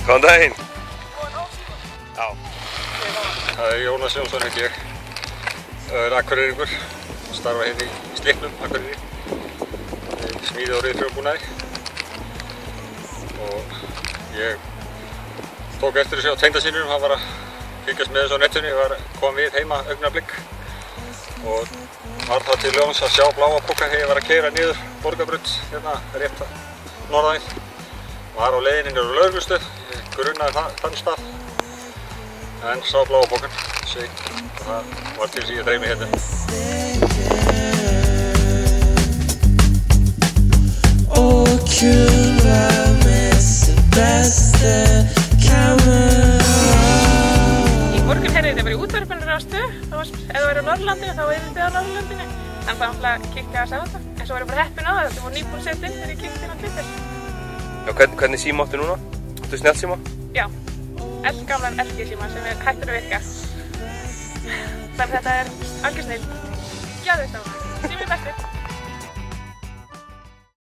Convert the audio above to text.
Góðan daginn. Já. Það Jónas Jónsson heiti ég. Akureyringur. Starfa hérna í Slippnum, Akureyri. Smíði og ryðfrjóðbúnaði. Og ég tók eftir þessu á tengdasynjunum. Hann var að fylgjast með þessu á netinu. Ég var kominn við heima augnablik. Og var það til ljóns að sjá bláa poka þegar ég var að keyra niður Borgarbraut hérna rétt norðanið. Var á leiðinni niður á lögreglustöð, ég grunnaði þann stað en sá bláa pokan og það var til þess að ég dreif mig hérna. Í morgun heyrði þetta bara í útvarpinu Rás 2, ef þú væri á Norðurlandinu þá yrði þetta á Norðurlandinu. Þannig að það kíkti að sjá þetta, en svo var ég bara heppin á það, þetta voru nýbúin sett inn þegar ég kíkti inn á Twitter. Já, hvernig síma áttu núna? Áttu snjallsíma? Já, gamlan LG síma sem er hættur að virka. Þannig að þetta er algjör snill. Gjörðist á það, síminn bestur.